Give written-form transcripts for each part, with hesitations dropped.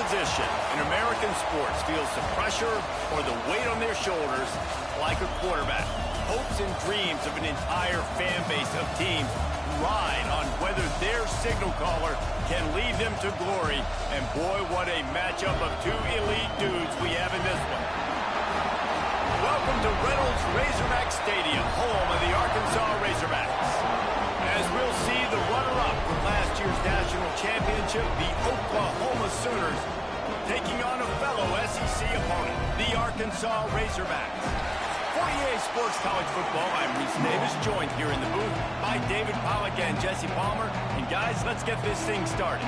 position in American sports feels the pressure or the weight on their shoulders like a quarterback. Hopes and dreams of an entire fan base of teams ride on whether their signal caller can lead them to glory. And boy, what a matchup of two elite dudes we have in this one. Welcome to Reynolds Razorback Stadium, home of the Arkansas Razorbacks. As we'll see, the runner-up from last year's national championship, the Oklahoma Sooners, taking on a fellow SEC opponent, the Arkansas Razorbacks. For EA Sports College Football, I'm Reese Davis, joined here in the booth by David Pollack and Jesse Palmer. And guys, let's get this thing started.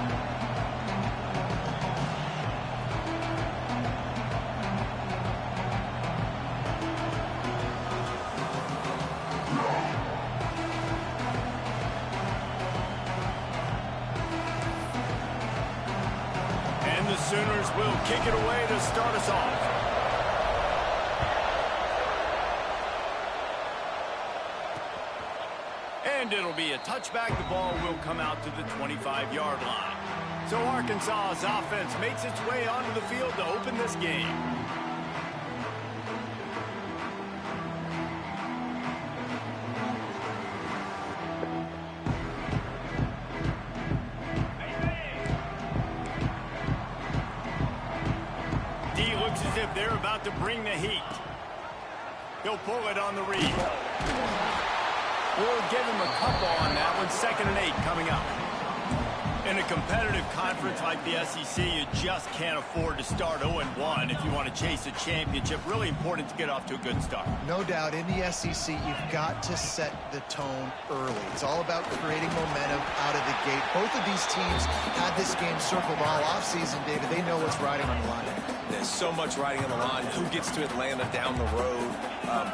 And the Sooners will kick it away to start us off. And it'll be a touchback. The ball will come out to the 25-yard line. So Arkansas's offense makes its way onto the field to open this game. D looks as if they're about to bring the heat. He'll pull it on the read. We'll give him a couple on that one. 2nd and 8 coming up. In a competitive conference like the SEC, you just can't afford to start 0-1 if you want to chase a championship. Really important to get off to a good start. No doubt, in the SEC, you've got to set the tone early. It's all about creating momentum out of the gate. Both of these teams had this game circled all offseason, David. They know what's riding on the line. There's so much riding on the line. Who gets to Atlanta down the road?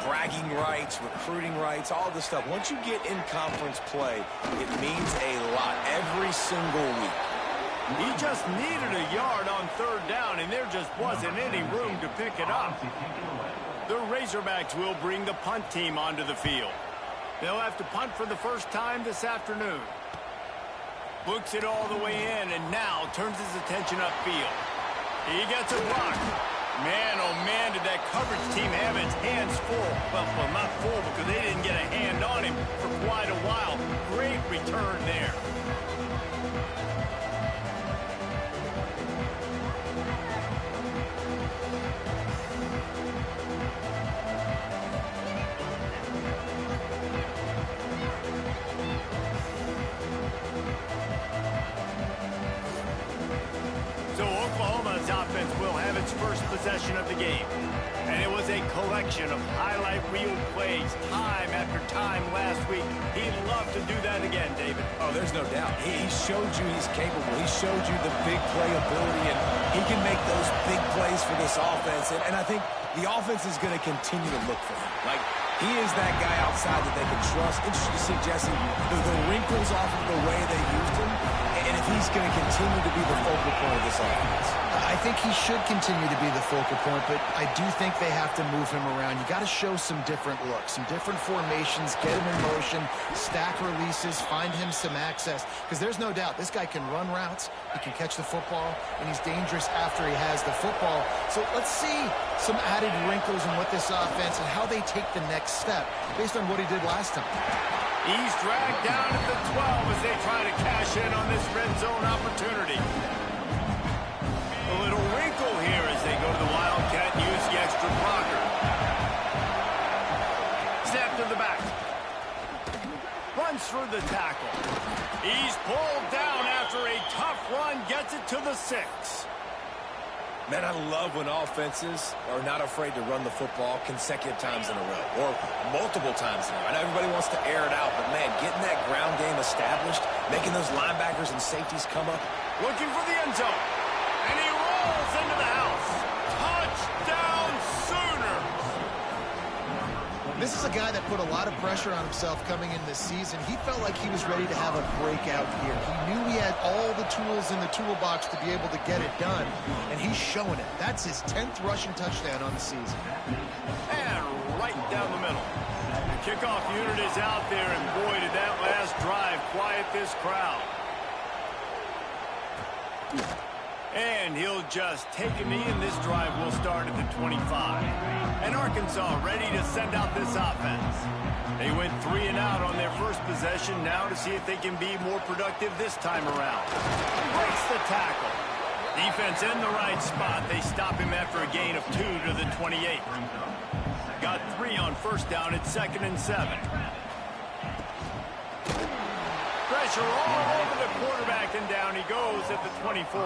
Bragging rights, recruiting rights, all this stuff. Once you get in conference play, it means a lot every single week. He just needed a yard on 3rd down, and there just wasn't any room to pick it up. The Razorbacks will bring the punt team onto the field. They'll have to punt for the first time this afternoon. Books it all the way in, and now turns his attention upfield. He gets a block. Man, oh man, did that coverage team have its hands full. Well, not full because they didn't get a hand on him for quite a while. Great return there. Oklahoma's offense will have its first possession of the game. And it was a collection of highlight reel plays time after time last week. He'd love to do that again, David. Oh, there's no doubt. He showed you he's capable. He showed you the big play ability, and he can make those big plays for this offense. And I think the offense is going to continue to look for him. Like, he is that guy outside that they can trust. Interesting to see, Jesse, the wrinkles off of the way they used him, and if he's going to continue to be the focal point of this offense. I think he should continue to be the focal point, but I do think they have to move him around. You got to show some different looks, some different formations, get him in motion, stack releases, find him some access, because there's no doubt this guy can run routes, he can catch the football, and he's dangerous after he has the football. So let's see some added wrinkles in what this offense and how they take the next step based on what he did last time. He's dragged down at the 12 as they try to cash in on this red zone opportunity. A little wrinkle here as they go to the Wildcat and use the extra blocker. Snap to the back. Runs through the tackle. He's pulled down after a tough run, gets it to the 6. Man, I love when offenses are not afraid to run the football consecutive times in a row or multiple times in a row. I know everybody wants to air it out, but, man, getting that ground game established, making those linebackers and safeties come up. Looking for the end zone. And he rolls into the house. Touchdown, Sooners! This is a guy that put a lot of pressure on himself coming in this season. He felt like he was ready to have a breakout year. He knew he had all the tools in the toolbox to be able to get it done, and he's showing it. That's his 10th rushing touchdown on the season. And right down the middle. The kickoff unit is out there, and boy, did that last drive quiet this crowd. And he'll just take a knee, and this drive will start at the 25. And Arkansas ready to send out this offense. They went 3 and out on their first possession, now to see if they can be more productive this time around. Breaks the tackle. Defense in the right spot. They stop him after a gain of 2 to the 28. Got 3 on first down at 2nd and 7. Pressure all over the quarterback, and down he goes at the 24.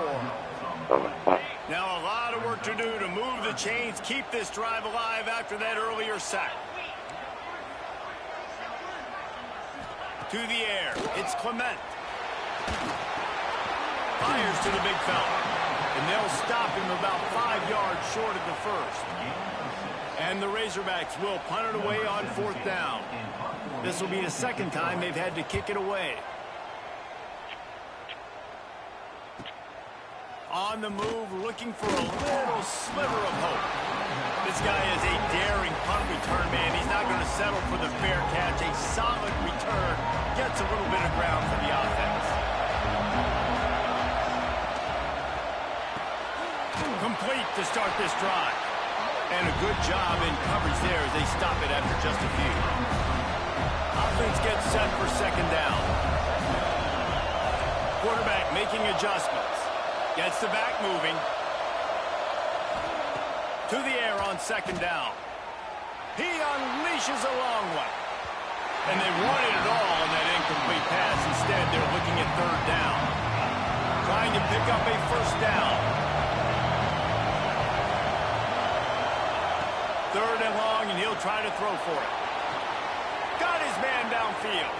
Now a lot of work to do to move the chains, keep this drive alive after that earlier sack. To the air, it's Clement. Fires to the big fella. And they'll stop him about 5 yards short of the first. And the Razorbacks will punt it away on 4th down. This will be the second time they've had to kick it away. On the move, looking for a little sliver of hope. This guy is a daring punt return man. He's not going to settle for the fair catch. A solid return gets a little bit of ground for the offense. Complete to start this drive. And a good job in coverage there as they stop it after just a few. Offense gets set for 2nd down. Quarterback making adjustments. Gets the back moving. To the air on 2nd down. He unleashes a long one. And they wanted it all on that incomplete pass. Instead, they're looking at 3rd down. Trying to pick up a 1st down. 3rd and long, and he'll try to throw for it. Got his man downfield.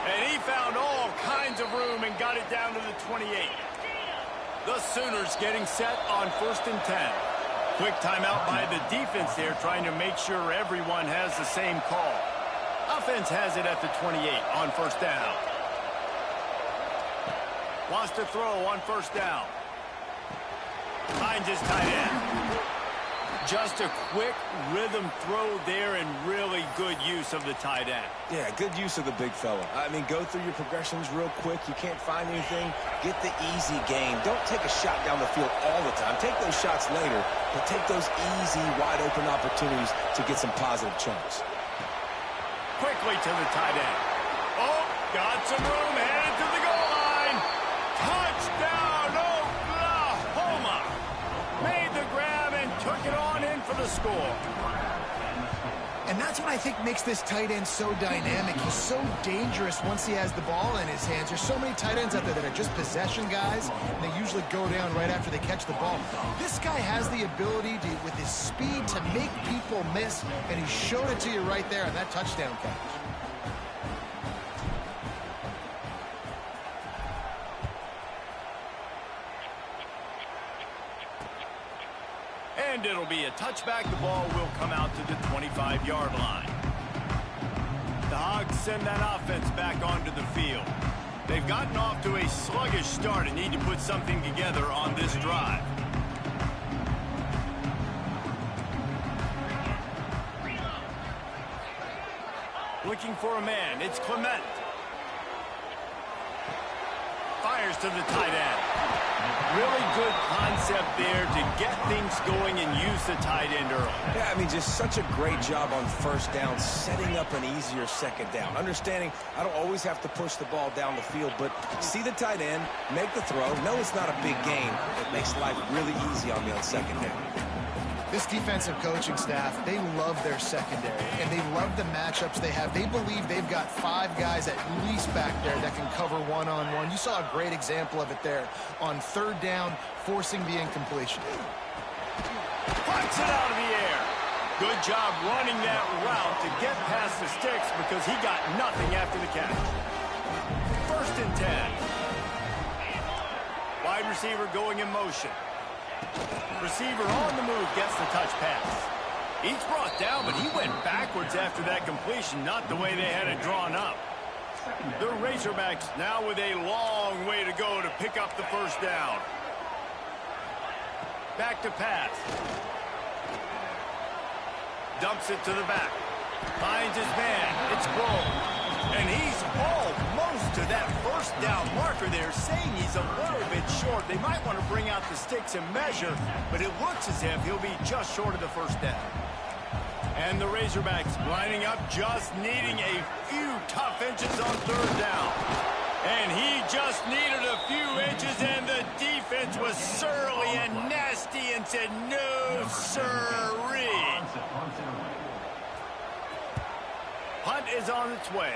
And he found all kinds of room and got it down to the 28. The Sooners getting set on 1st and 10. Quick timeout by the defense there, trying to make sure everyone has the same call. Offense has it at the 28 on 1st down. Wants to throw on 1st down. Finds his tight end. Just a quick rhythm throw there and really good use of the tight end. Yeah, good use of the big fella. I mean, go through your progressions real quick. You can't find anything. Get the easy game. Don't take a shot down the field all the time. Take those shots later, but take those easy, wide-open opportunities to get some positive chunks. Quickly to the tight end. Oh, got some room, headed to the goal line. Touchdown, Oklahoma. Made the grab and took it on in for the score. And that's what I think makes this tight end so dynamic. He's so dangerous once he has the ball in his hands. There's so many tight ends out there that are just possession guys, and they usually go down right after they catch the ball. This guy has the ability to, with his speed, to make people miss, and he showed it to you right there on that touchdown catch. And it'll be a touchback. The ball will come out to the 25-yard line. The Hogs send that offense back onto the field. They've gotten off to a sluggish start and need to put something together on this drive. Looking for a man. It's Clement. Fires to the tight end. Really good concept there to get things going and use the tight end early. Yeah, I mean, just such a great job on 1st down, setting up an easier 2nd down. Understanding I don't always have to push the ball down the field, but see the tight end, make the throw. No, it's not a big gain. It makes life really easy on me on 2nd down. This defensive coaching staff, they love their secondary, and they love the matchups they have. They believe they've got 5 guys at least back there that can cover one-on-one. You saw a great example of it there on 3rd down, forcing the incompletion. Punts it out of the air. Good job running that route to get past the sticks because he got nothing after the catch. 1st and 10. Wide receiver going in motion. Receiver on the move gets the touch pass. He's brought down, but he went backwards after that completion, not the way they had it drawn up. The Razorbacks now with a long way to go to pick up the 1st down. Back to pass. Dumps it to the back. Finds his man. It's Bull. And he's almost to that first down marker there, saying he's a little bit short. They might want to bring out the sticks and measure, but it looks as if he'll be just short of the first down. And the Razorbacks lining up, just needing a few tough inches on third down. And he just needed a few inches, and the defense was surly and nasty and said, no, sirree. Punt is on its way.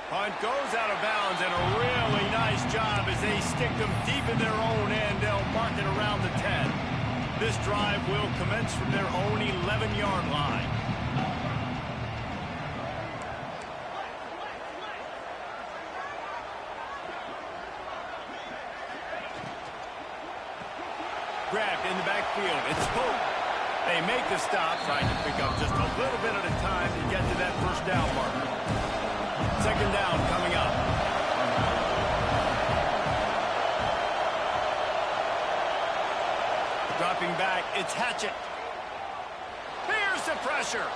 Punt goes out of bounds, and a really nice job as they stick them deep in their own end. They'll mark it around the 10. This drive will commence from their own 11-yard line. Grabbed in the backfield. It's Pope. They make the stop, trying to pick up just a little bit at a time to get to that first down marker. Second down coming up. Dropping back, it's Hatchett. Here's the pressure.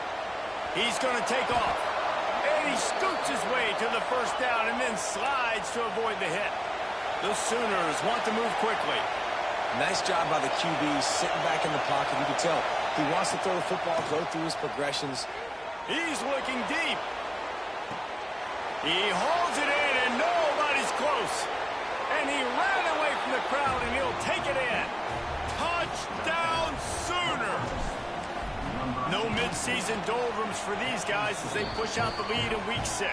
He's going to take off. And he scoots his way to the first down and then slides to avoid the hit. The Sooners want to move quickly. Nice job by the QB sitting back in the pocket. You can tell he wants to throw the football, go through his progressions. He's looking deep. He holds it in, and nobody's close. And he ran away from the crowd, and he'll take it in. Touchdown, Sooners! No midseason doldrums for these guys as they push out the lead in Week 6.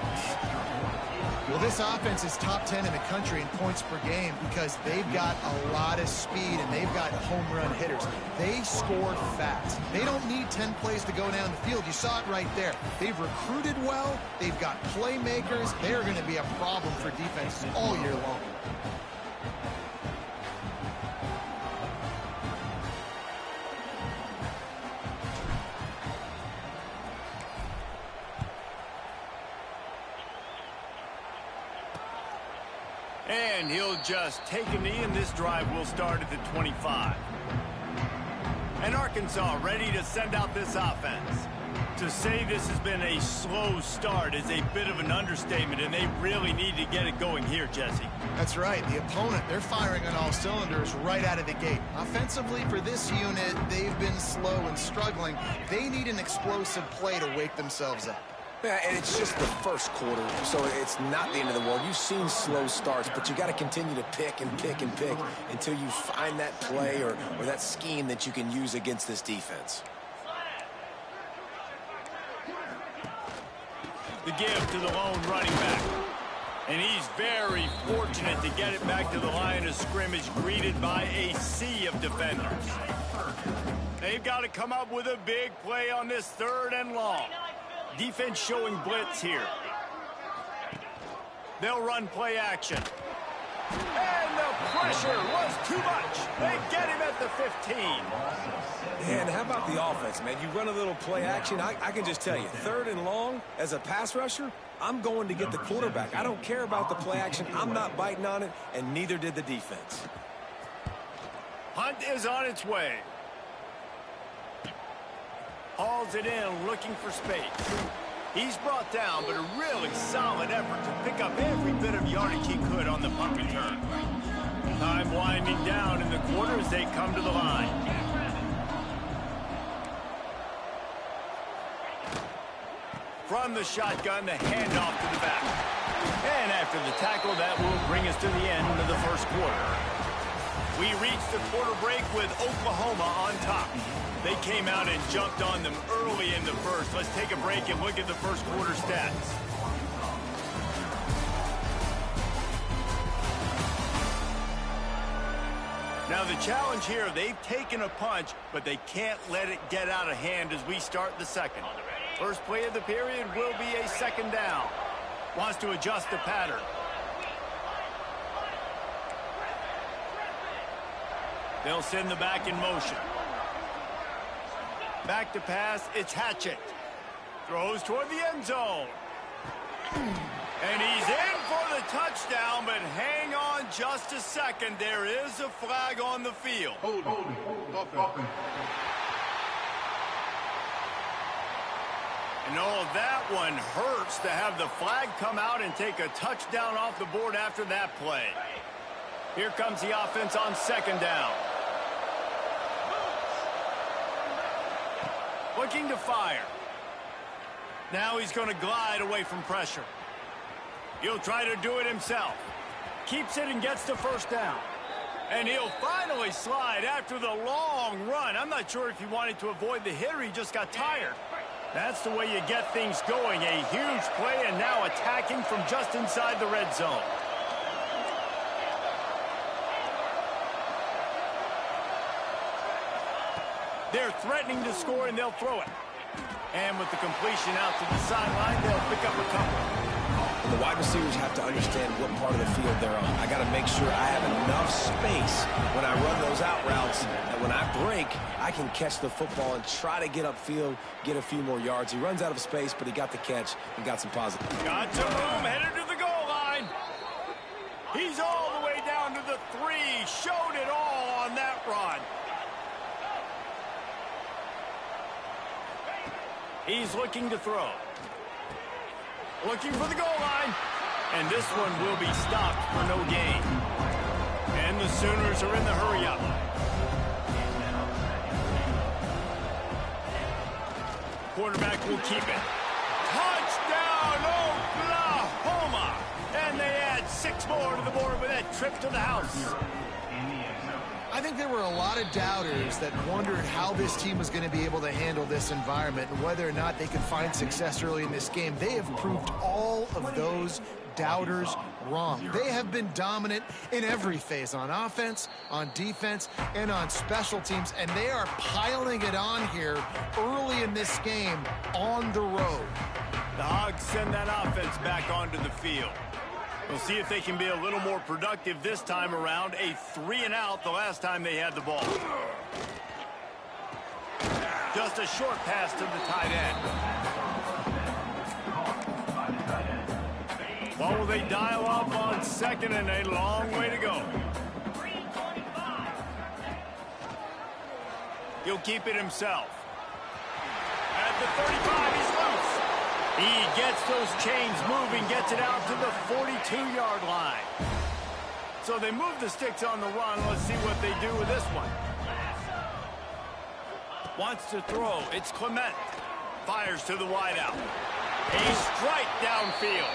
Well, this offense is top 10 in the country in points per game because they've got a lot of speed and they've got home run hitters. They score fast. They don't need 10 plays to go down the field. You saw it right there. They've recruited well. They've got playmakers. They're going to be a problem for defenses all year long. And he'll just take a knee, and this drive will start at the 25. And Arkansas ready to send out this offense. To say this has been a slow start is a bit of an understatement, and they really need to get it going here, Jesse. That's right. The opponent, they're firing on all cylinders right out of the gate. Offensively, for this unit, they've been slow and struggling. They need an explosive play to wake themselves up. Yeah, and it's just the first quarter, so it's not the end of the world. You've seen slow starts, but you got to continue to pick and pick and pick until you find that play or that scheme that you can use against this defense. The give to the lone running back. And he's very fortunate to get it back to the line of scrimmage, greeted by a sea of defenders. They've got to come up with a big play on this third and long. Defense showing blitz here. They'll run play action. And the pressure was too much. They get him at the 15. And how about the offense, man? You run a little play action. I can just tell you, third and long, as a pass rusher, I'm going to get the quarterback. I don't care about the play action. I'm not biting on it, and neither did the defense. Hunt is on its way. Hauls it in, looking for space. He's brought down, but a really solid effort to pick up every bit of yardage he could on the punt return. Time winding down in the quarter as they come to the line. From the shotgun, the handoff to the back. And after the tackle, that will bring us to the end of the first quarter. We reached the quarter break with Oklahoma on top. They came out and jumped on them early in the first. Let's take a break and look at the first quarter stats. Now the challenge here, they've taken a punch, but they can't let it get out of hand as we start the second. First play of the period will be a second down. Wants to adjust the pattern. They'll send the back in motion. Back to pass, it's Hatchett. Throws toward the end zone. And he's in for the touchdown, but hang on just a second. There is a flag on the field. Hold. No, that one hurts to have the flag come out and take a touchdown off the board after that play. Here comes the offense on second down. Looking to fire. Now he's going to glide away from pressure. He'll try to do it himself. Keeps it and gets the first down. And he'll finally slide after the long run. I'm not sure if he wanted to avoid the hit or he just got tired. That's the way you get things going. A huge play and now attacking from just inside the red zone. They're threatening to score and they'll throw it. And with the completion out to the sideline, they'll pick up a couple. The wide receivers have to understand what part of the field they're on. I got to make sure I have enough space when I run those out routes that when I break, I can catch the football and try to get upfield, get a few more yards. He runs out of space, but he got the catch and got some positive. Got some room, headed to the goal line. He's all the way down to the 3. Showed it all on that run. He's looking to throw. Looking for the goal line. And this one will be stopped for no gain. And the Sooners are in the hurry-up. Quarterback will keep it. Touchdown, Oklahoma! And they add 6 more to the board with that trip to the house. I think there were a lot of doubters that wondered how this team was going to be able to handle this environment and whether or not they could find success early in this game. They have proved all of those doubters wrong. They have been dominant in every phase, on offense, on defense, and on special teams, and they are piling it on here early in this game on the road. The Hogs send that offense back onto the field. We'll see if they can be a little more productive this time around. A 3-and-out the last time they had the ball. Just a short pass to the tight end. What will they dial up on second and a long way to go? He'll keep it himself. At the 35, he's loose. He gets those chains moving, gets it out to the 42-yard line. So they move the sticks on the run. Let's see what they do with this one. Wants to throw. It's Clement. Fires to the wideout. A strike downfield.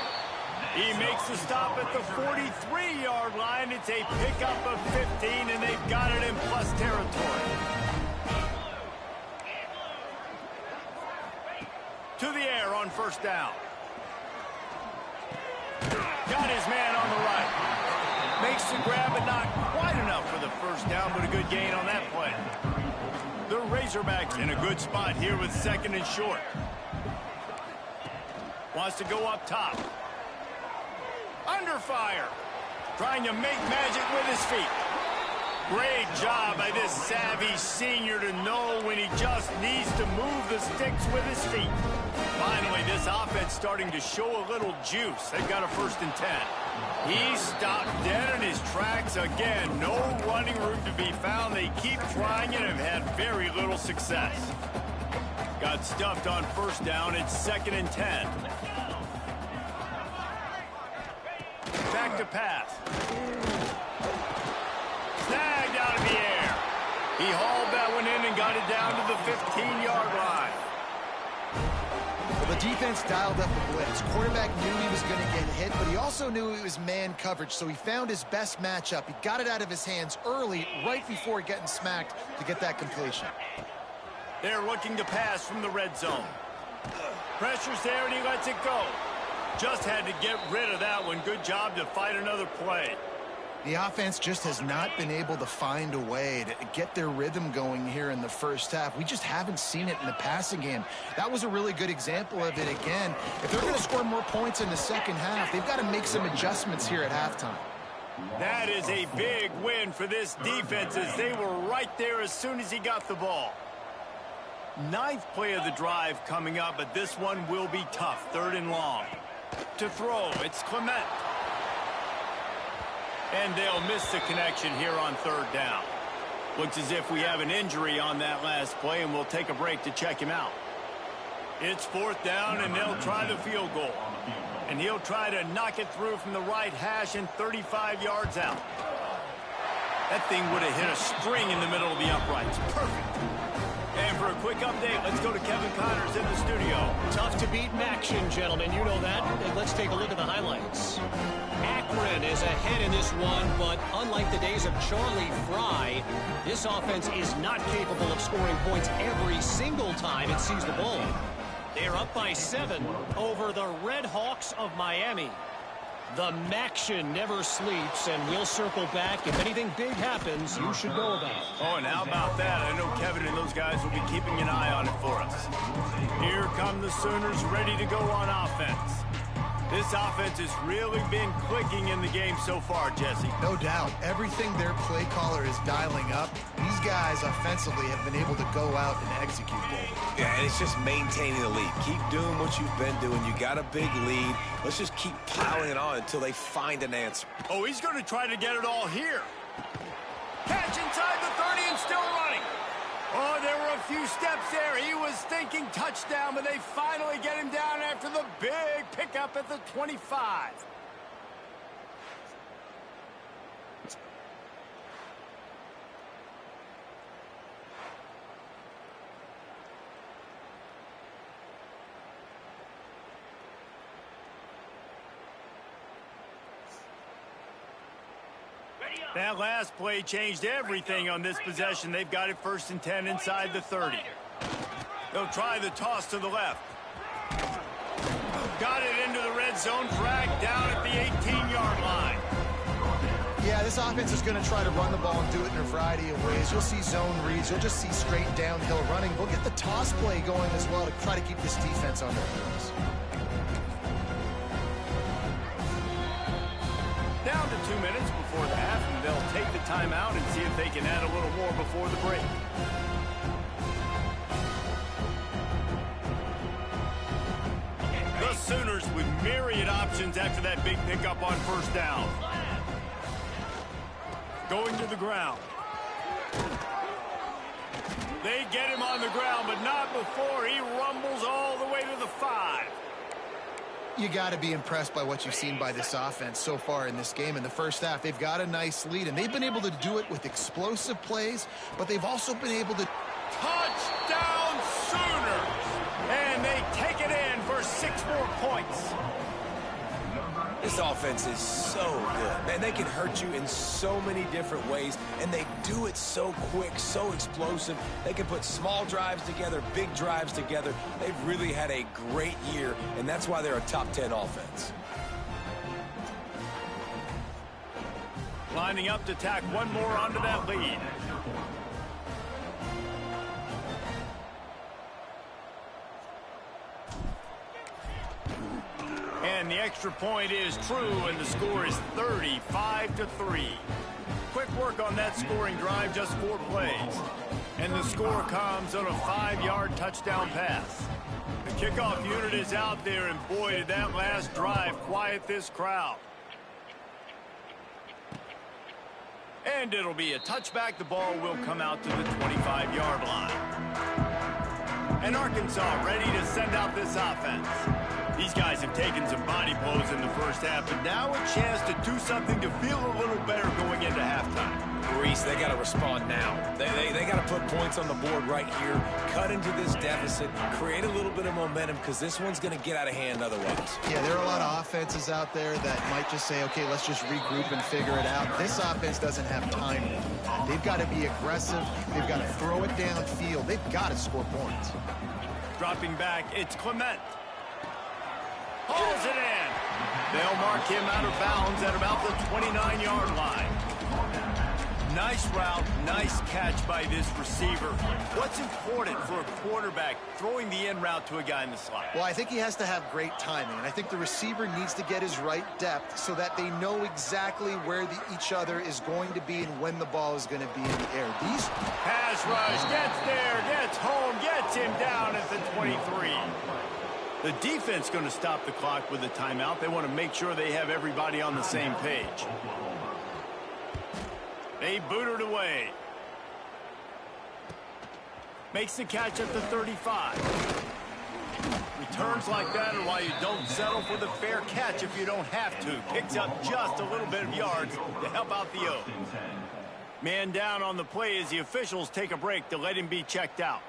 He makes the stop at the 43-yard line. It's a pickup of 15, and they've got it in plus territory. To the air on first down. Got his man on the right. Makes the grab, but not quite enough for the first down, but a good gain on that play. The Razorbacks in a good spot here with second and short. Wants to go up top. Under fire. Trying to make magic with his feet. Great job by this savvy senior to know when he just needs to move the sticks with his feet. Finally, this offense starting to show a little juice. They've got a 1st and 10. He stopped dead in his tracks again. No running room to be found. They keep trying it and have had very little success. Got stuffed on first down. It's 2nd and 10. Back to pass. Snagged out of the air. He hauled that one in and got it down to the 15-yard line. Well, the defense dialed up the blitz. Quarterback knew he was going to get hit, but he also knew it was man coverage, so he found his best matchup. He got it out of his hands early, right before getting smacked to get that completion. They're looking to pass from the red zone. Pressure's there, and he lets it go. Just had to get rid of that one. Good job to fight another play. The offense just has not been able to find a way to get their rhythm going here in the first half. We just haven't seen it in the passing game. That was a really good example of it again. If they're going to score more points in the second half, they've got to make some adjustments here at halftime. That is a big win for this defense as they were right there as soon as he got the ball. 9th play of the drive coming up, but this one will be tough. 3rd and long. To throw, it's Clement. And they'll miss the connection here on 3rd down. Looks as if we have an injury on that last play, and we'll take a break to check him out. It's 4th down, and they'll try the field goal. And he'll try to knock it through from the right hash and 35 yards out. That thing would have hit a string in the middle of the uprights. Perfect. And for a quick update, let's go to Kevin Connors in the studio. Tough to beat action, gentlemen. You know that. And let's take a look at the highlights. Akron is ahead in this one, but unlike the days of Charlie Fry, this offense is not capable of scoring points every single time it sees the ball. They're up by 7 over the Red Hawks of Miami. The Maction never sleeps, and we'll circle back. If anything big happens, you should know about it. Oh, and how about that? I know Kevin and those guys will be keeping an eye on it for us. Here come the Sooners ready to go on offense. This offense has really been clicking in the game so far, Jesse. No doubt. Everything their play caller is dialing up, these guys offensively have been able to go out and execute, David. Yeah, and it's just maintaining the lead. Keep doing what you've been doing. You got a big lead. Let's just keep piling it on until they find an answer. Oh, he's going to try to get it all here. Catch inside the 30 and still running. Oh, there were a few steps there. He was thinking touchdown, but they finally get him down after the big pickup at the 25. That last play changed everything on this possession. They've got it 1st and 10 inside the 30. They'll try the toss to the left. Got it into the red zone, dragged down at the 18-yard line. Yeah, this offense is going to try to run the ball and do it in a variety of ways. You'll see zone reads. You'll just see straight downhill running. We'll get the toss play going as well to try to keep this defense on their heels. Down to 2 minutes before the half, and they'll take the timeout and see if they can add a little more before the break. The Sooners with myriad options after that big pickup on 1st down. Going to the ground. They get him on the ground, but not before he rumbles all the way to the 5. You got to be impressed by what you've seen by this offense so far in this game. In the first half, they've got a nice lead, and they've been able to do it with explosive plays, but they've also been able to... Touchdown Sooners! And they take it in for 6 more points. This offense is so good. Man, they can hurt you in so many different ways, and they do it so quick, so explosive. They can put small drives together, big drives together. They've really had a great year, and that's why they're a top 10 offense. Lining up to tack one more onto that lead. And the extra point is true, and the score is 35-3. Quick work on that scoring drive, just 4 plays. And the score comes on a 5-yard touchdown pass. The kickoff unit is out there, and boy, did that last drive quiet this crowd. And it'll be a touchback. The ball will come out to the 25-yard line. And Arkansas ready to send out this offense. These guys have taken some body blows in the first half, but now a chance to do something to feel a little better going into halftime. Reese, they got to respond now. They got to put points on the board right here, cut into this deficit, create a little bit of momentum, because this one's going to get out of hand otherwise. Yeah, there are a lot of offenses out there that might just say, okay, let's just regroup and figure it out. This offense doesn't have time to do that. They've got to be aggressive. They've got to throw it downfield. They've got to score points. Dropping back, it's Clement. Hauls it in. They'll mark him out of bounds at about the 29-yard line. Nice route, nice catch by this receiver. What's important for a quarterback throwing the in route to a guy in the slot? Well, I think he has to have great timing, and I think the receiver needs to get his right depth so that they know exactly where each other is going to be and when the ball is going to be in the air. These pass rush, gets there, gets home, gets him down at the 23. The defense going to stop the clock with a timeout. They want to make sure they have everybody on the same page. They boot it away. Makes the catch at the 35. Returns like that are why you don't settle for the fair catch if you don't have to. Picks up just a little bit of yards to help out the O. Man down on the play as the officials take a break to let him be checked out.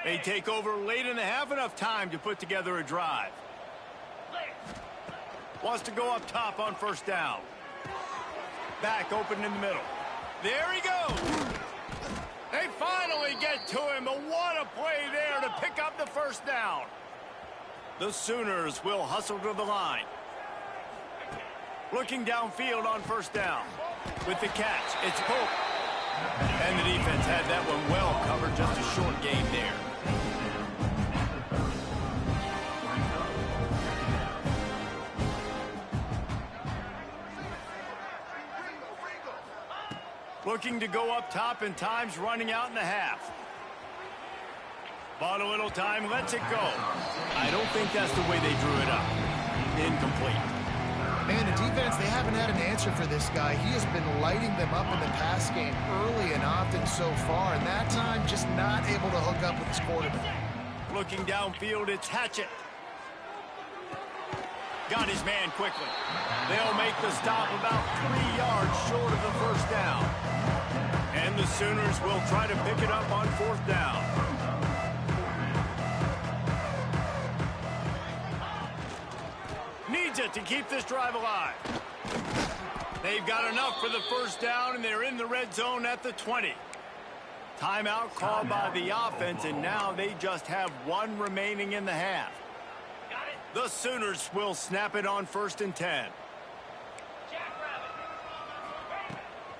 They take over late in the half, enough time to put together a drive. Wants to go up top on first down. Back open in the middle. There he goes. They finally get to him, but what a play there to pick up the first down. The Sooners will hustle to the line. Looking downfield on first down. With the catch, it's Pope. And the defense had that one well covered, just a short game there. Looking to go up top, and time's running out in the half. Bought a little time, lets it go. I don't think that's the way they drew it up. Incomplete. Man, the defense, they haven't had an answer for this guy. He has been lighting them up in the pass game early and often so far, and that time just not able to hook up with his quarterback. Looking downfield, it's Hatchett. Got his man quickly. They'll make the stop about 3 yards short of the first down. And the Sooners will try to pick it up on fourth down. Needs it to keep this drive alive. They've got enough for the first down, and they're in the red zone at the 20. Timeout called by the offense, and now they just have one remaining in the half. The Sooners will snap it on 1st and 10.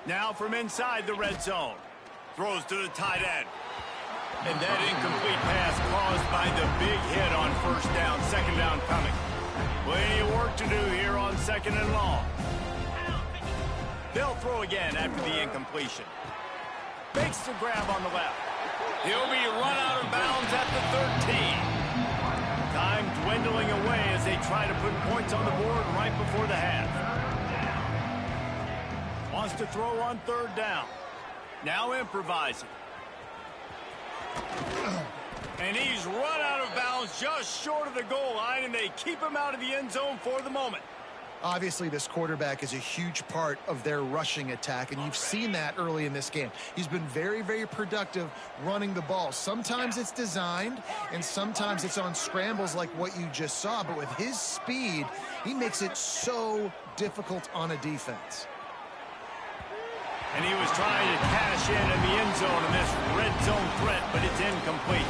Now from inside the red zone. Throws to the tight end. And that incomplete pass caused by the big hit on first down. Second down coming. Plenty of work to do here on 2nd and long. They'll throw again after the incompletion. Makes the grab on the left. He'll be run out of bounds at the 13. Time dwindling away as they try to put points on the board right before the half. Wants to throw on 3rd down. Now improvising. And he's run out of bounds just short of the goal line, and they keep him out of the end zone for the moment. Obviously, this quarterback is a huge part of their rushing attack, and you've seen that early in this game. He's been very, very productive running the ball. Sometimes it's designed, and sometimes it's on scrambles like what you just saw. But with his speed, he makes it so difficult on a defense. And he was trying to cash in the end zone in this red zone threat, but it's incomplete.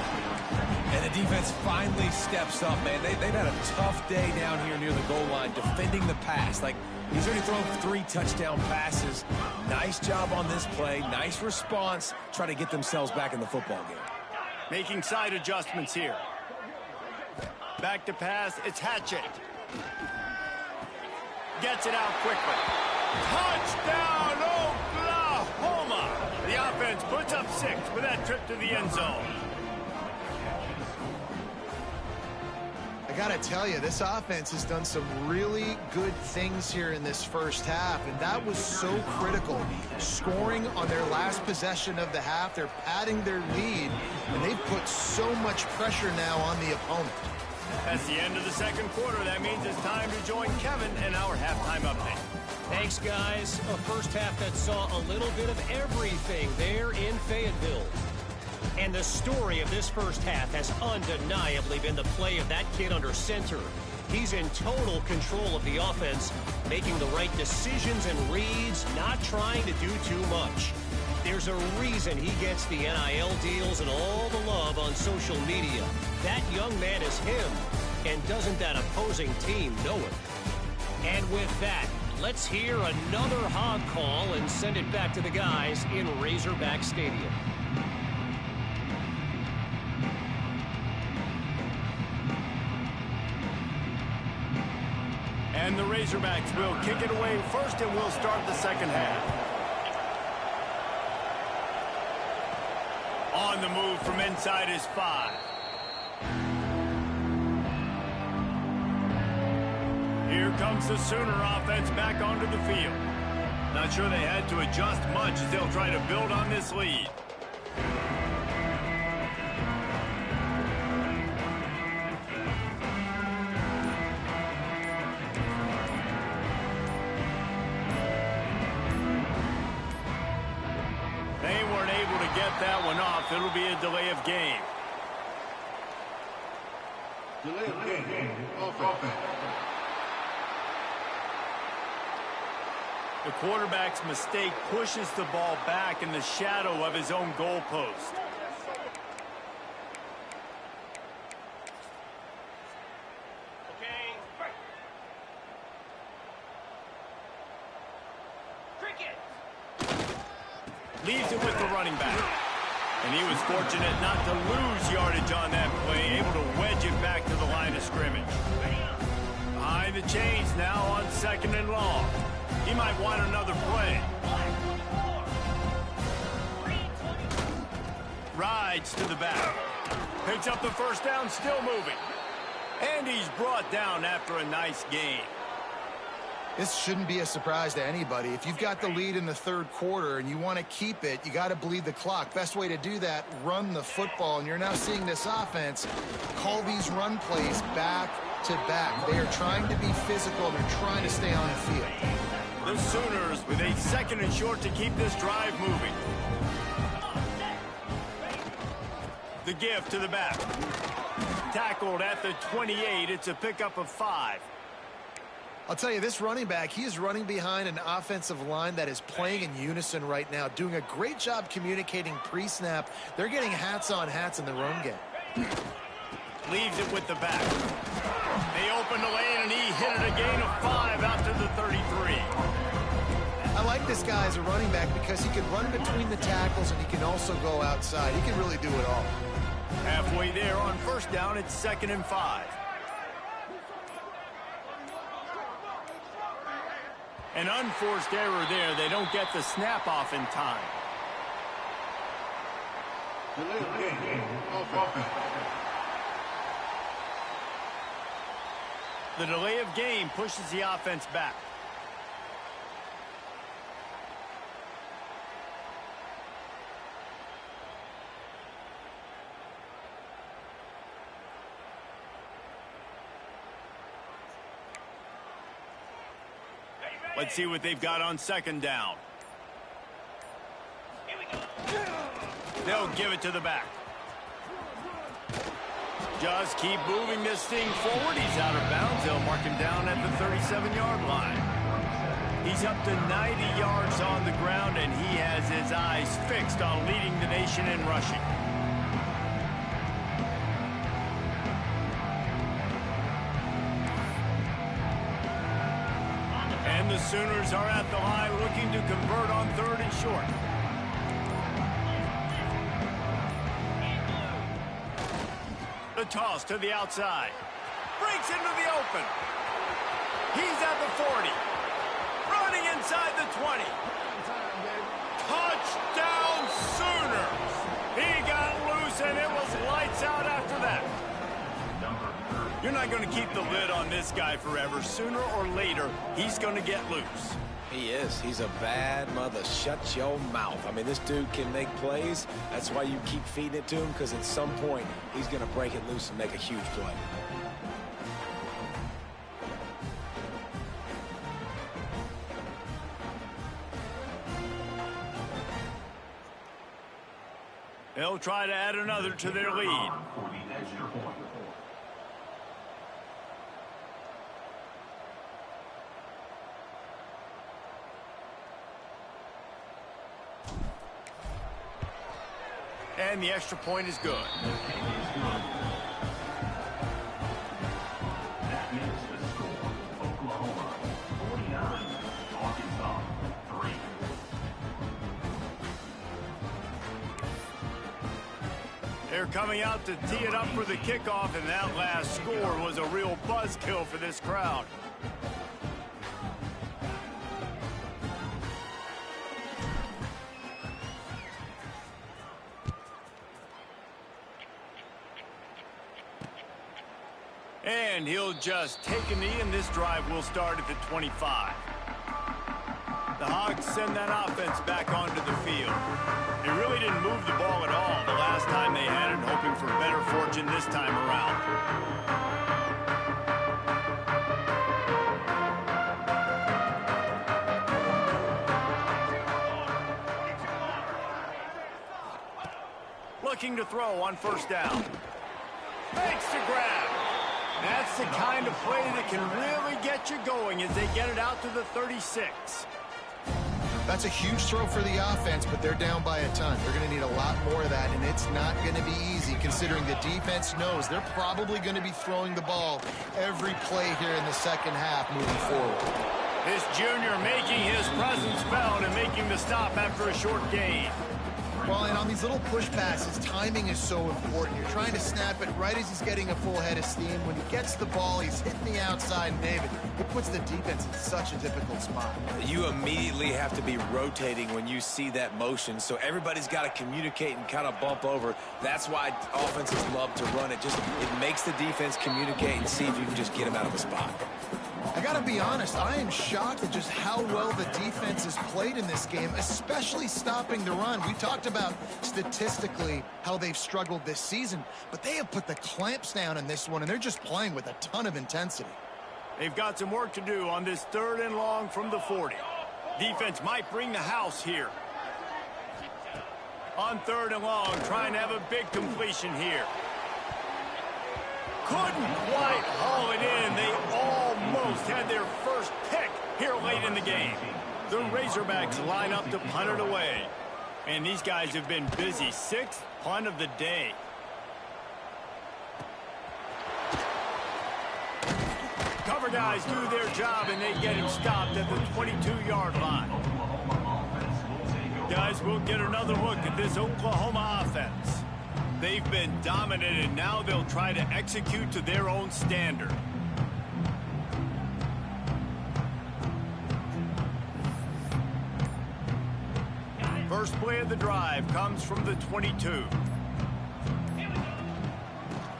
And the defense finally steps up, man. They've had a tough day down here near the goal line defending the pass. Like, he's already thrown 3 touchdown passes. Nice job on this play. Nice response. Try to get themselves back in the football game. Making side adjustments here. Back to pass. It's Hatchett. Gets it out quickly. Touchdown, Oklahoma! The offense puts up 6 with that trip to the end zone. I got to tell you, this offense has done some really good things here in this first half, and that was so critical. Scoring on their last possession of the half, they're padding their lead, and they've put so much pressure now on the opponent. That's the end of the second quarter. That means it's time to join Kevin in our halftime update. Thanks, guys. A first half that saw a little bit of everything there in Fayetteville. And the story of this first half has undeniably been the play of that kid under center. He's in total control of the offense, making the right decisions and reads, not trying to do too much. There's a reason he gets the NIL deals and all the love on social media. That young man is him, and doesn't that opposing team know it? And with that, let's hear another hog call and send it back to the guys in Razorback Stadium. And the Razorbacks will kick it away first, and we'll start the second half. On the move from inside is 5. Here comes the Sooner offense back onto the field. Not sure they had to adjust much as they'll try to build on this lead. They weren't able to get that one off. It'll be a delay of game. Delay of game. Offense. The quarterback's mistake pushes the ball back in the shadow of his own goalpost. Leaves it with the running back. And he was fortunate not to lose yardage on that play, able to wedge it back to the line of scrimmage. Behind the chains now on 2nd and long. He might want another play. Rides to the back. Picks up the first down, still moving. And he's brought down after a nice gain. This shouldn't be a surprise to anybody. If you've got the lead in the 3rd quarter and you want to keep it, you got to bleed the clock. Best way to do that, run the football. And you're now seeing this offense call these run plays back to back. They are trying to be physical. They're trying to stay on the field. The Sooners with a 2nd and short to keep this drive moving. The give to the back. Tackled at the 28. It's a pickup of 5. I'll tell you, this running back, he is running behind an offensive line that is playing in unison right now, doing a great job communicating pre-snap. They're getting hats on hats in the run game. Leaves it with the back. They open the lane, and he hit it a gain of 5 out to the 33. I like this guy as a running back because he can run between the tackles and he can also go outside. He can really do it all. Halfway there on 1st down, it's 2nd and 5. An unforced error there. They don't get the snap off in time. Delay of game. Offense. The delay of game pushes the offense back. Let's see what they've got on 2nd down. They'll give it to the back. Just keep moving this thing forward. He's out of bounds. They'll mark him down at the 37-yard line. He's up to 90 yards on the ground, and he has his eyes fixed on leading the nation in rushing. And the Sooners are at the line looking to convert on 3rd and short. The toss to the outside. Breaks into the open. He's at the 40. Running inside the 20. Touchdown Sooners. He got loose and it was lights out after that. You're not going to keep the lid on this guy forever. Sooner or later, he's going to get loose. He is. He's a bad mother. Shut your mouth. I mean, this dude can make plays. That's why you keep feeding it to him, because at some point, he's going to break it loose and make a huge play. They'll try to add another to their lead. And the extra point is good. That is the score. Oklahoma 49, Arkansas 3. They're coming out to tee it up for the kickoff, and that last score was a real buzzkill for this crowd. And he'll just take a knee, and this drive will start at the 25. The Hogs send that offense back onto the field. They really didn't move the ball at all the last time they had it, hoping for better fortune this time around. Looking to throw on first down. Makes the grab. That's the kind of play that can really get you going as they get it out to the 36. That's a huge throw for the offense, but they're down by a ton. They're going to need a lot more of that, and it's not going to be easy considering the defense knows they're probably going to be throwing the ball every play here in the second half moving forward. This junior making his presence felt and making the stop after a short gain. Well, and on these little push passes, timing is so important. You're trying to snap it right as he's getting a full head of steam. When he gets the ball, he's hitting the outside, and David, it puts the defense in such a difficult spot. You immediately have to be rotating when you see that motion, so everybody's got to communicate and kind of bump over. That's why offenses love to run it. It makes the defense communicate and see if you can just get him out of the spot. I got to be honest, I am shocked at just how well the defense has played in this game, especially stopping the run. We talked about statistically how they've struggled this season, but they have put the clamps down in this one, and they're just playing with a ton of intensity. They've got some work to do on this 3rd and long from the 40. Defense might bring the house here. On 3rd and long, trying to have a big completion here. Couldn't quite haul it in. They almost had their first pick here late in the game. The Razorbacks line up to punt it away. And these guys have been busy. 6th punt of the day. Cover guys do their job, and they get him stopped at the 22-yard line. Guys, we'll get another look at this Oklahoma offense. They've been dominant, and now they'll try to execute to their own standard. First play of the drive comes from the 22.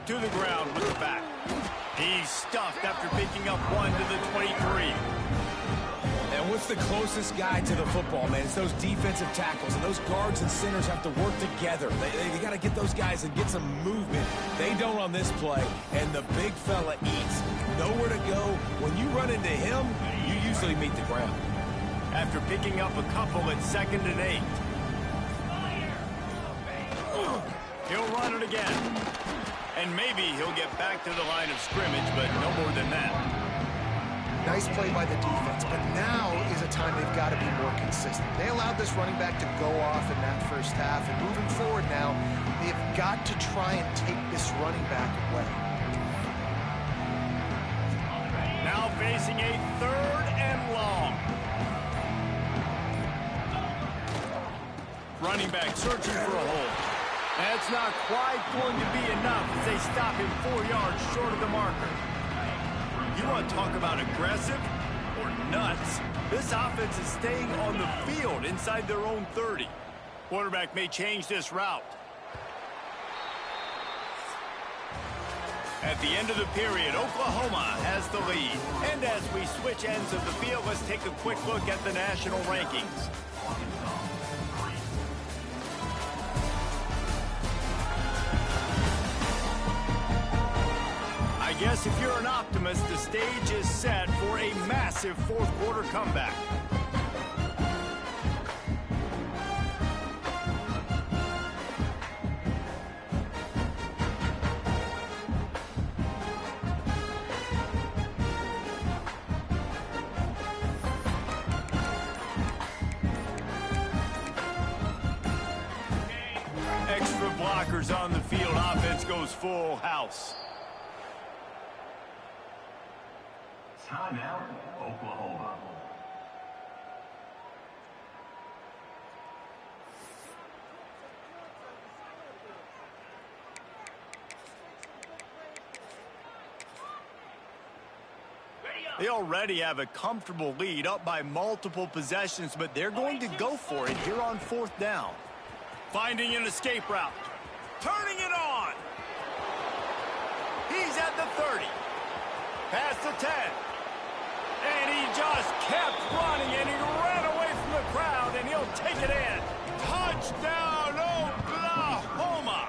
To the ground with the back. He's stuffed after picking up one to the 23. And what's the closest guy to the football, man? It's those defensive tackles, and those guards and centers have to work together. They got to get those guys and get some movement. They don't on this play, and the big fella eats. Nowhere to go. When you run into him, you usually meet the ground. After picking up a couple at 2nd and 8. He'll run it again. And maybe he'll get back to the line of scrimmage, but no more than that. Nice play by the defense, but now is a time they've got to be more consistent. They allowed this running back to go off in that first half, and moving forward now, they've got to try and take this running back away. Now facing a 3rd and long. Running back searching for a hole. That's not quite going to be enough as they stop him 4 yards short of the marker. You want to talk about aggressive or nuts? This offense is staying on the field inside their own 30. Quarterback may change this route. At the end of the period, Oklahoma has the lead. And as we switch ends of the field, let's take a quick look at the national rankings. I guess if you're an optimist, the stage is set for a massive 4th quarter comeback. Extra blockers on the field. Offense goes full house. Timeout, Oklahoma. They already have a comfortable lead, up by multiple possessions, but they're going to go for it here on 4th down. Finding an escape route. Turning it on. He's at the 30. past the 10. And he just kept running, and he ran away from the crowd, and he'll take it in. Touchdown, Oklahoma!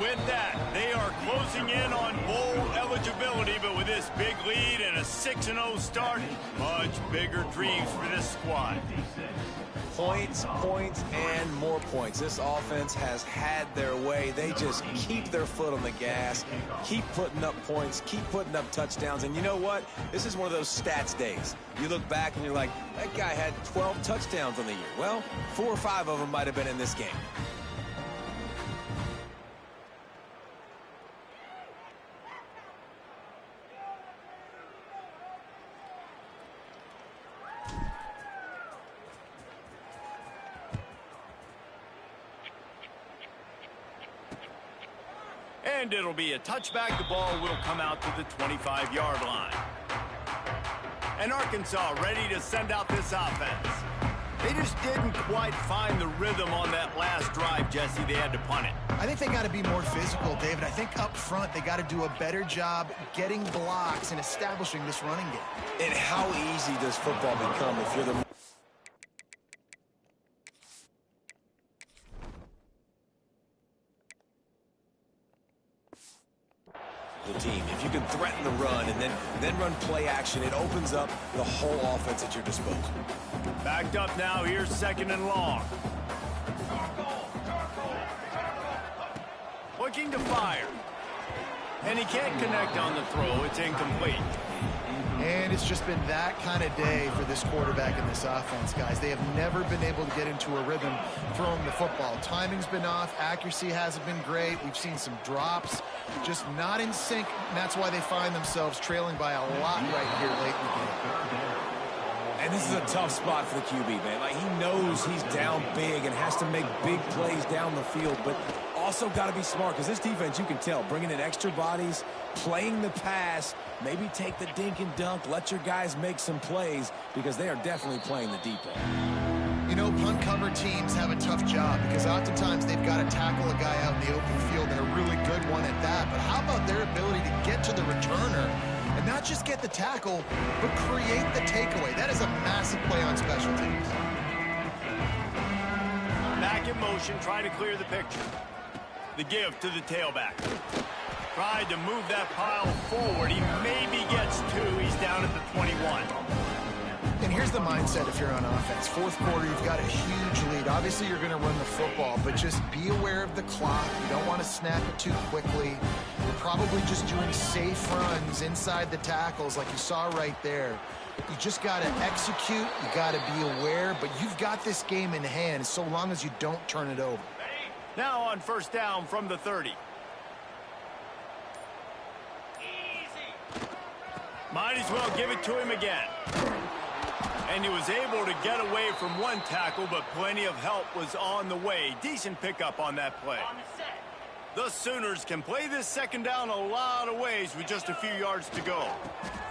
With that, they are closing in on bowl eligibility, but with this big lead and a 6-0 start, much bigger dreams for this squad. Points, points, and more points. This offense has had their way. They just keep their foot on the gas, keep putting up points, keep putting up touchdowns. And you know what? This is one of those stats days. You look back and you're like, that guy had 12 touchdowns on the year. Well, 4 or 5 of them might have been in this game. And it'll be a touchback. The ball will come out to the 25-yard line. And Arkansas ready to send out this offense. They just didn't quite find the rhythm on that last drive, Jesse. They had to punt it. I think they got to be more physical, David. I think up front they got to do a better job getting blocks and establishing this running game. And how easy does football become if you're the team? If you can threaten the run and then run play action, it opens up the whole offense at your disposal. Backed up now. Here's 2nd and long. Looking to fire. And he can't connect on the throw. It's incomplete. And it's just been that kind of day for this quarterback and this offense, guys. They have never been able to get into a rhythm throwing the football. Timing's been off. Accuracy hasn't been great. We've seen some drops. Just not in sync. And that's why they find themselves trailing by a lot right here late in the game. And this is a tough spot for the QB, man. Like, he knows he's down big and has to make big plays down the field, but also got to be smart because this defense, you can tell, bringing in extra bodies, playing the pass, maybe take the dink and dunk, let your guys make some plays because they are definitely playing the deep end. You know, punt cover teams have a tough job because oftentimes they've got to tackle a guy out in the open field and a really good one at that. But how about their ability to get to the returner and not just get the tackle, but create the takeaway? That is a massive play on special teams. Back in motion, trying to clear the picture. The give to the tailback. Tried to move that pile forward. He maybe gets 2. He's down at the 21. And here's the mindset if you're on offense. 4th quarter, you've got a huge lead. Obviously, you're going to run the football, but just be aware of the clock. You don't want to snap it too quickly. You're probably just doing safe runs inside the tackles like you saw right there. You just got to execute. You got to be aware, but you've got this game in hand so long as you don't turn it over. Now on 1st down from the 30. Might as well give it to him again. And he was able to get away from one tackle, but plenty of help was on the way. Decent pickup on that play. The Sooners can play this 2nd down a lot of ways with just a few yards to go.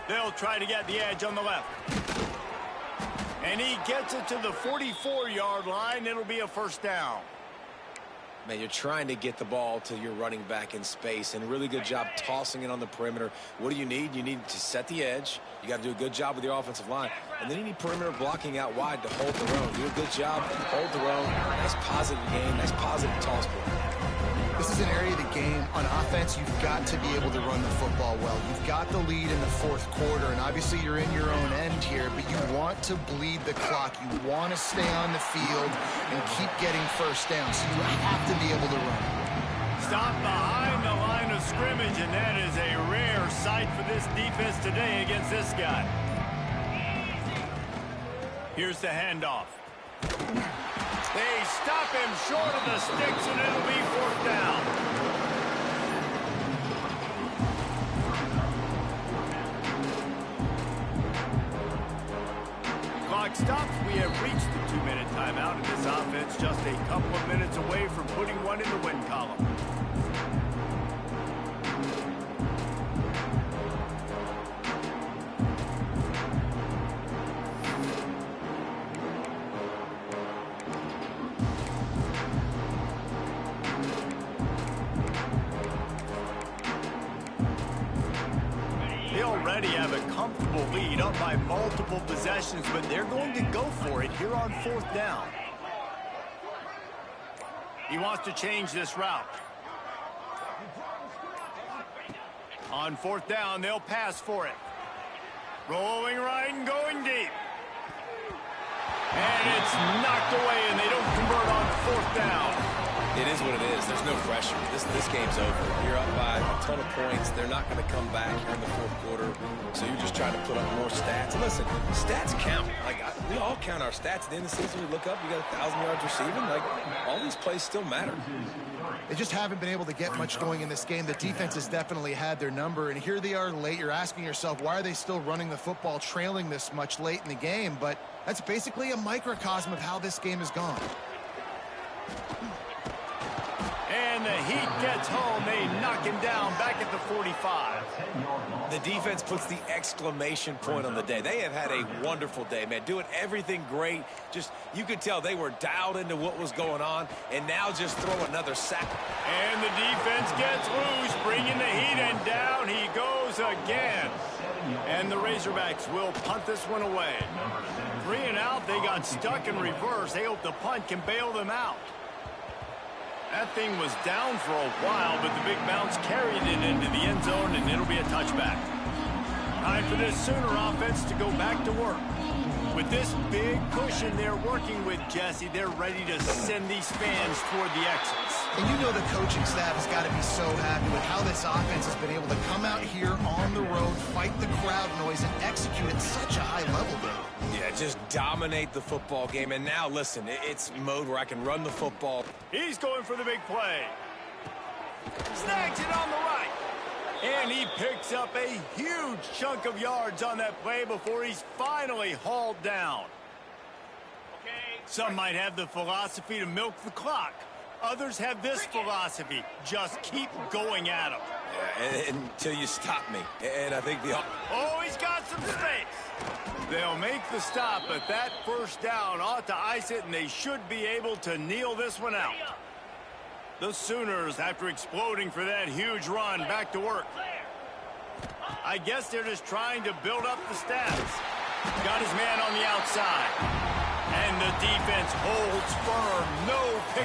They'll try to get the edge on the left. And he gets it to the 44-yard line. It'll be a 1st down. Man, you're trying to get the ball to your running back in space, and a really good job tossing it on the perimeter. What do you need? You need to set the edge. You got to do a good job with your offensive line. And then you need perimeter blocking out wide to hold the own. Do a good job, hold the own. Nice positive game, nice positive toss play. This is an area of the game. On offense, you've got to be able to run the football well. You've got the lead in the 4th quarter, and obviously you're in your own end here, but you want to bleed the clock. You want to stay on the field and keep getting 1st down, so you have to be able to run. Stop behind the line of scrimmage, and that is a rare sight for this defense today against this guy. Here's the handoff. They stop him short of the sticks, and it'll be 4th down. Clock stops. We have reached the 2-minute timeout, and this offense just a couple of minutes away from putting one in the win column. They already have a comfortable lead up by multiple possessions, but they're going to go for it here on 4th down. He wants to change this route. On 4th down, they'll pass for it. Rolling right and going deep. And it's knocked away, and they don't convert on 4th down. It is what it is. There's no pressure. This game's over. You're up by a ton of points. They're not going to come back here in the 4th quarter. So you're just trying to put up more stats. And listen, stats count. Like, we all count our stats. At the end of the season, we look up, you got 1,000 yards receiving. Like, all these plays still matter. They just haven't been able to get much going in this game. The defense has definitely had their number, and here they are late. You're asking yourself, why are they still running the football, trailing this much late in the game? But that's basically a microcosm of how this game has gone. And the Heat gets home. They knock him down back at the 45. The defense puts the exclamation point on the day. They have had a wonderful day, man. Doing everything great. Just, you could tell they were dialed into what was going on, and now just throw another sack. And the defense gets loose, bringing the Heat, and down he goes again. And the Razorbacks will punt this one away. 3 and out, they got stuck in reverse. They hope the punt can bail them out. That thing was down for a while, but the big bounce carried it into the end zone, and it'll be a touchback. Time for this Sooner offense to go back to work. With this big cushion they're working with, Jesse, they're ready to send these fans toward the exits. And you know the coaching staff has got to be so happy with how this offense has been able to come out here on the road, fight the crowd noise, and execute at such a high level, Dave. Yeah, just dominate the football game. And now, listen, it's mode where I can run the football. He's going for the big play. Snags it on the right. And he picks up a huge chunk of yards on that play before he's finally hauled down. Some might have the philosophy to milk the clock. Others have this philosophy. Just keep going at him. Yeah, until you stop me. And I think the... Oh, he's got some space. They'll make the stop, but that 1st down ought to ice it, and they should be able to kneel this one out. The Sooners, after exploding for that huge run, back to work. I guess they're just trying to build up the stats. Got his man on the outside. And the defense holds firm. No pick.